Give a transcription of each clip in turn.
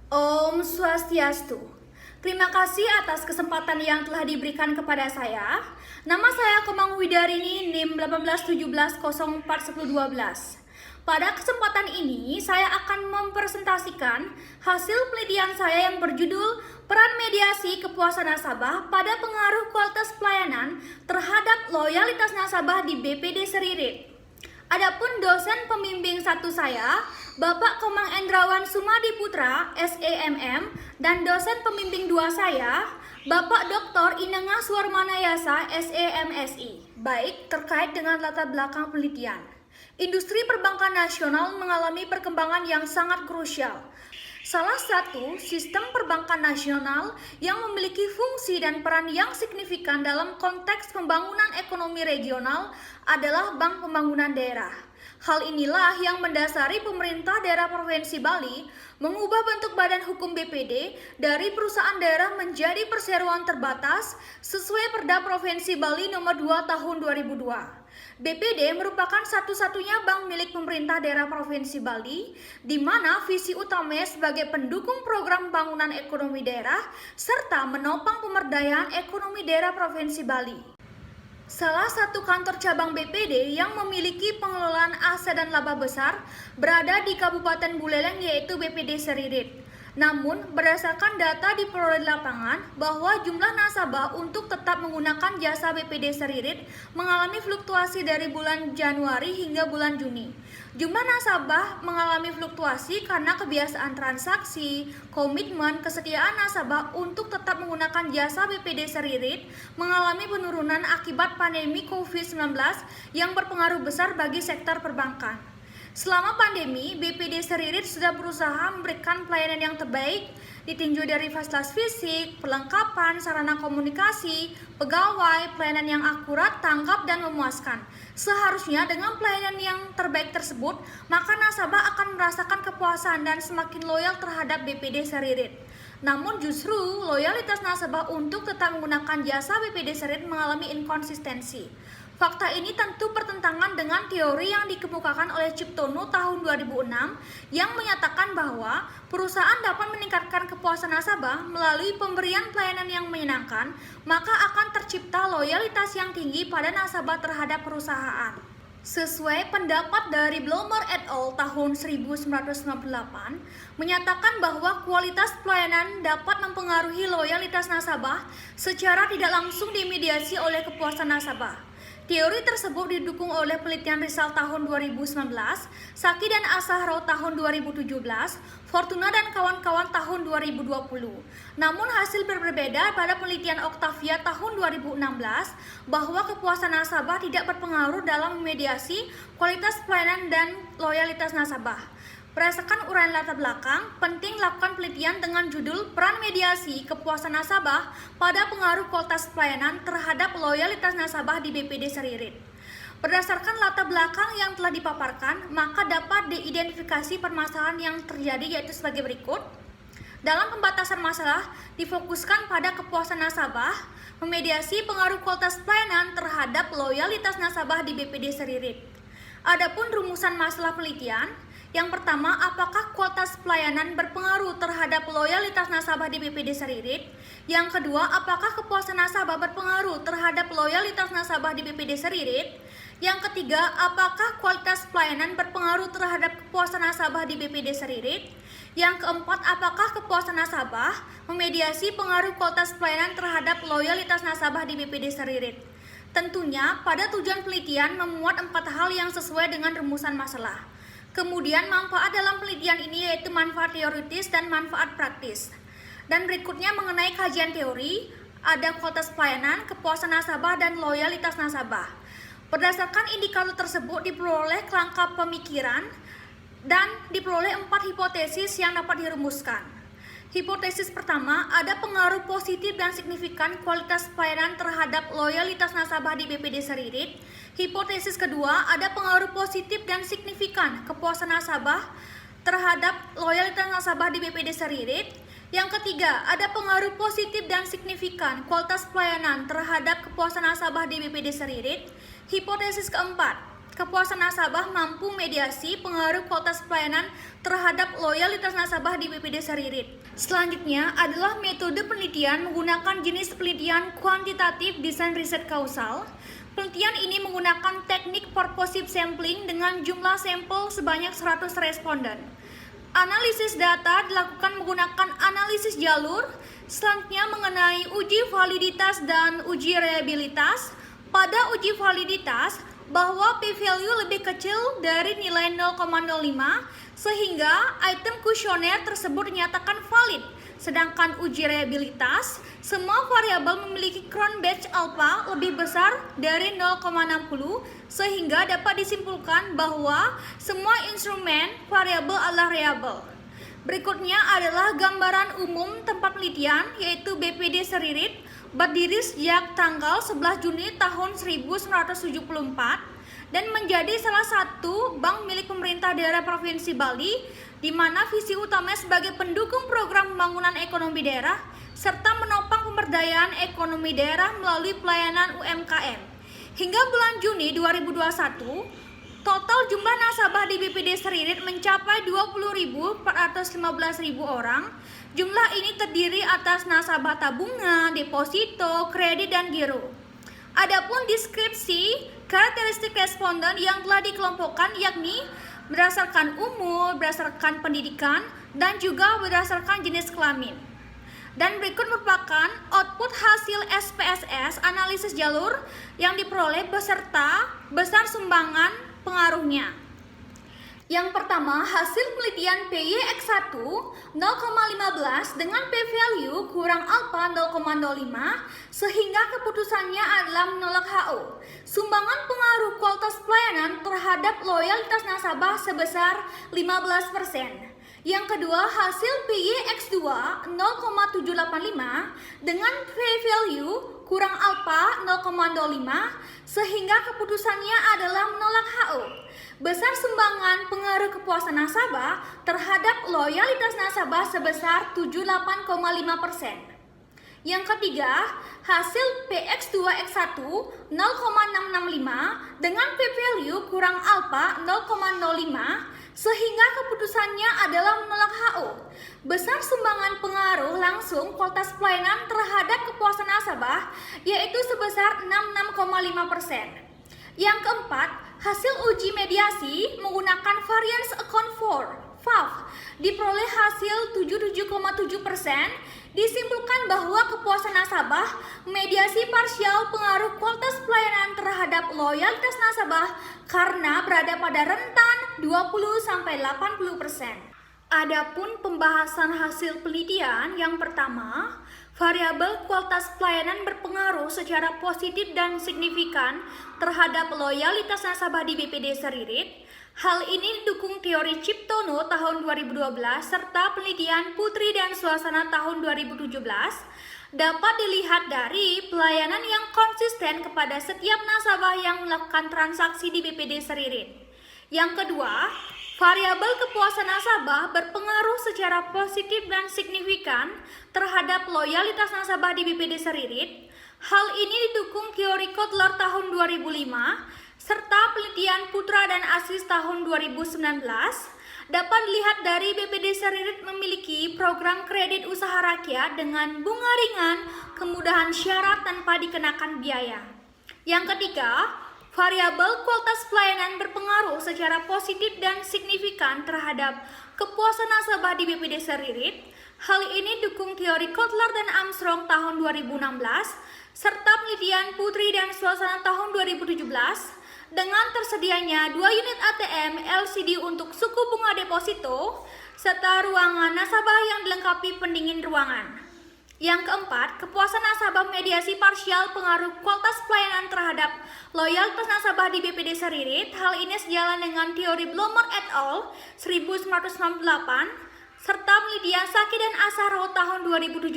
Om Swastiastu. Terima kasih atas kesempatan yang telah diberikan kepada saya. Nama saya Kemang Widarini, NIM 1817041012. Pada kesempatan ini, saya akan mempresentasikan hasil penelitian saya yang berjudul Peran Mediasi Kepuasan Nasabah pada Pengaruh Kualitas Pelayanan Terhadap Loyalitas Nasabah di BPD Seririt. Adapun dosen pembimbing satu saya, Bapak Komang Endrawan Sumadi Putra, SEMM, dan dosen pembimbing dua saya, Bapak Dr. Inengah Suarmanayasa, SEMSI. Baik, terkait dengan latar belakang penelitian. Industri perbankan nasional mengalami perkembangan yang sangat krusial. Salah satu sistem perbankan nasional yang memiliki fungsi dan peran yang signifikan dalam konteks pembangunan ekonomi regional adalah Bank Pembangunan Daerah. Hal inilah yang mendasari pemerintah daerah Provinsi Bali mengubah bentuk badan hukum BPD dari perusahaan daerah menjadi perseroan terbatas sesuai Perda Provinsi Bali nomor 2 tahun 2002. BPD merupakan satu-satunya bank milik pemerintah daerah Provinsi Bali, di mana visi utamanya sebagai pendukung program pembangunan ekonomi daerah, serta menopang pemberdayaan ekonomi daerah Provinsi Bali. Salah satu kantor cabang BPD yang memiliki pengelolaan aset dan laba besar berada di Kabupaten Buleleng, yaitu BPD Seririt. Namun, berdasarkan data diperoleh di lapangan bahwa jumlah nasabah untuk tetap menggunakan jasa BPD Seririt mengalami fluktuasi dari bulan Januari hingga bulan Juni. Jumlah nasabah mengalami fluktuasi karena kebiasaan transaksi, komitmen, kesetiaan nasabah untuk tetap menggunakan jasa BPD Seririt mengalami penurunan akibat pandemi COVID-19 yang berpengaruh besar bagi sektor perbankan. Selama pandemi, BPD Seririt sudah berusaha memberikan pelayanan yang terbaik, ditinjau dari fasilitas fisik, perlengkapan, sarana komunikasi, pegawai, pelayanan yang akurat, tanggap, dan memuaskan. Seharusnya dengan pelayanan yang terbaik tersebut, maka nasabah akan merasakan kepuasan dan semakin loyal terhadap BPD Seririt. Namun justru loyalitas nasabah untuk tetap menggunakan jasa BPD Seririt mengalami inkonsistensi. Fakta ini tentu bertentangan dengan teori yang dikemukakan oleh Ciptono tahun 2006 yang menyatakan bahwa perusahaan dapat meningkatkan kepuasan nasabah melalui pemberian pelayanan yang menyenangkan, maka akan tercipta loyalitas yang tinggi pada nasabah terhadap perusahaan. Sesuai pendapat dari Blomer et al. Tahun 1998, menyatakan bahwa kualitas pelayanan dapat mempengaruhi loyalitas nasabah secara tidak langsung dimediasi oleh kepuasan nasabah. Teori tersebut didukung oleh penelitian Rizal tahun 2019, Saki dan Asahro tahun 2017, Fortuna dan kawan-kawan tahun 2020. Namun hasil berbeda pada penelitian Octavia tahun 2016 bahwa kepuasan nasabah tidak berpengaruh dalam memediasi kualitas pelayanan dan loyalitas nasabah. Berdasarkan uraian latar belakang, penting lakukan penelitian dengan judul Peran Mediasi Kepuasan Nasabah pada Pengaruh Kualitas Pelayanan Terhadap Loyalitas Nasabah di BPD Seririt. Berdasarkan latar belakang yang telah dipaparkan, maka dapat diidentifikasi permasalahan yang terjadi yaitu sebagai berikut. Dalam pembatasan masalah, difokuskan pada kepuasan nasabah, memediasi pengaruh kualitas pelayanan terhadap loyalitas nasabah di BPD Seririt. Adapun rumusan masalah penelitian, yang pertama, apakah kualitas pelayanan berpengaruh terhadap loyalitas nasabah di BPD Seririt? Yang kedua, apakah kepuasan nasabah berpengaruh terhadap loyalitas nasabah di BPD Seririt? Yang ketiga, apakah kualitas pelayanan berpengaruh terhadap kepuasan nasabah di BPD Seririt? Yang keempat, apakah kepuasan nasabah memediasi pengaruh kualitas pelayanan terhadap loyalitas nasabah di BPD Seririt? Tentunya, pada tujuan penelitian memuat 4 hal yang sesuai dengan rumusan masalah. Kemudian manfaat dalam penelitian ini yaitu manfaat teoritis dan manfaat praktis. Dan berikutnya mengenai kajian teori, ada kualitas pelayanan, kepuasan nasabah, dan loyalitas nasabah. Berdasarkan indikator tersebut diperoleh kerangka pemikiran dan diperoleh 4 hipotesis yang dapat dirumuskan. Hipotesis pertama, ada pengaruh positif dan signifikan kualitas pelayanan terhadap loyalitas nasabah di BPD Seririt. Hipotesis kedua, ada pengaruh positif dan signifikan kepuasan nasabah terhadap loyalitas nasabah di BPD Seririt. Yang ketiga, ada pengaruh positif dan signifikan kualitas pelayanan terhadap kepuasan nasabah di BPD Seririt. Hipotesis keempat, kepuasan nasabah mampu mediasi pengaruh kualitas pelayanan terhadap loyalitas nasabah di BPD Seririt. Selanjutnya adalah metode penelitian menggunakan jenis penelitian kuantitatif desain riset kausal. Penelitian ini menggunakan teknik purposive sampling dengan jumlah sampel sebanyak 100 responden. Analisis data dilakukan menggunakan analisis jalur. Selanjutnya mengenai uji validitas dan uji reliabilitas. Pada uji validitas, bahwa p-value lebih kecil dari nilai 0,05 sehingga item kuesioner tersebut dinyatakan valid. Sedangkan uji reliabilitas, semua variabel memiliki crown batch alpha lebih besar dari 0,60 sehingga dapat disimpulkan bahwa semua instrumen variabel adalah reliable. Berikutnya adalah gambaran umum tempat penelitian, yaitu BPD Seririt berdiri sejak tanggal 11 Juni tahun 1974 dan menjadi salah satu bank milik pemerintah daerah Provinsi Bali, di mana visi utamanya sebagai pendukung program pembangunan ekonomi daerah serta menopang pemberdayaan ekonomi daerah melalui pelayanan UMKM. Hingga bulan Juni 2021, total jumlah nasabah di BPD Seririt mencapai 20.415.000 orang. Jumlah ini terdiri atas nasabah tabungan, deposito, kredit, dan giro. Adapun deskripsi karakteristik responden yang telah dikelompokkan yakni berdasarkan umur, berdasarkan pendidikan, dan juga berdasarkan jenis kelamin. Dan berikut merupakan output hasil SPSS analisis jalur yang diperoleh beserta besar sumbangan pengaruhnya. Yang pertama, hasil penelitian PYX1 0,15 dengan p-value kurang alpha 0,05 sehingga keputusannya adalah menolak HO. Sumbangan pengaruh kualitas pelayanan terhadap loyalitas nasabah sebesar 15%. Yang kedua, hasil PYX2 0,785 dengan p-value kurang alpha 0,05 sehingga keputusannya adalah menolak HO. Besar sumbangan pengaruh kepuasan nasabah terhadap loyalitas nasabah sebesar 78,5%. Yang ketiga, hasil PX2X1 0,665 dengan p-value kurang alpha 0,05 sehingga keputusannya adalah menolak HO. Besar sumbangan pengaruh langsung kualitas pelayanan terhadap kepuasan nasabah yaitu sebesar 66,5%. Yang keempat, hasil uji mediasi menggunakan variance account for VAF diperoleh hasil 77,7%. Disimpulkan bahwa kepuasan nasabah mediasi parsial pengaruh kualitas pelayanan terhadap loyalitas nasabah karena berada pada rentan 20-80%. Adapun pembahasan hasil penelitian yang pertama, variabel kualitas pelayanan berpengaruh secara positif dan signifikan terhadap loyalitas nasabah di BPD Seririt. Hal ini didukung teori Ciptono tahun 2012 serta penelitian Putri dan Suasana tahun 2017. Dapat dilihat dari pelayanan yang konsisten kepada setiap nasabah yang melakukan transaksi di BPD Seririt. Yang kedua, variabel kepuasan nasabah berpengaruh secara positif dan signifikan terhadap loyalitas nasabah di BPD Seririt. Hal ini didukung teori Kotler tahun 2005 serta penelitian Putra dan Asis tahun 2019. Dapat dilihat dari BPD Seririt memiliki program kredit usaha rakyat dengan bunga ringan, kemudahan syarat tanpa dikenakan biaya. Yang ketiga, variabel kualitas pelayanan berpengaruh secara positif dan signifikan terhadap kepuasan nasabah di BPD Seririt. Hal ini dukung teori Kotler dan Armstrong tahun 2016 serta penelitian Putri dan Suasana tahun 2017 dengan tersedianya 2 unit ATM LCD untuk suku bunga deposito serta ruangan nasabah yang dilengkapi pendingin ruangan. Yang keempat, kepuasan nasabah mediasi parsial pengaruh kualitas pelayanan terhadap loyalitas nasabah di BPD Seririt. Hal ini sejalan dengan teori Blomer et al. 1998 serta penelitian Saki dan Asaro tahun 2017.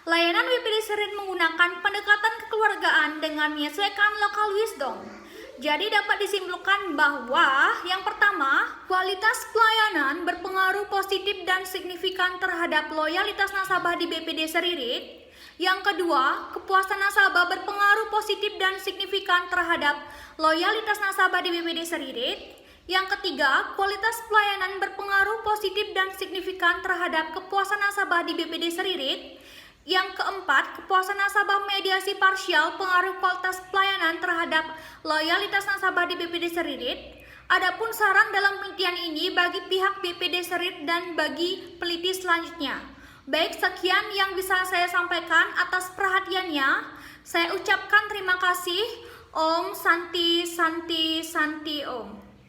Layanan BPD Seririt menggunakan pendekatan kekeluargaan dengan menyesuaikan local wisdom. Jadi dapat disimpulkan bahwa yang pertama, kualitas pelayanan berpengaruh positif dan signifikan terhadap loyalitas nasabah di BPD Seririt. Yang kedua, kepuasan nasabah berpengaruh positif dan signifikan terhadap loyalitas nasabah di BPD Seririt. Yang ketiga, kualitas pelayanan berpengaruh positif dan signifikan terhadap kepuasan nasabah di BPD Seririt. Yang keempat, kepuasan nasabah mediasi parsial pengaruh kualitas pelayanan terhadap loyalitas nasabah di BPD Seririt. Adapun saran dalam penelitian ini bagi pihak BPD Seririt dan bagi peneliti selanjutnya. Baik, sekian yang bisa saya sampaikan. Atas perhatiannya, saya ucapkan terima kasih. Om Santi Santi Santi Om.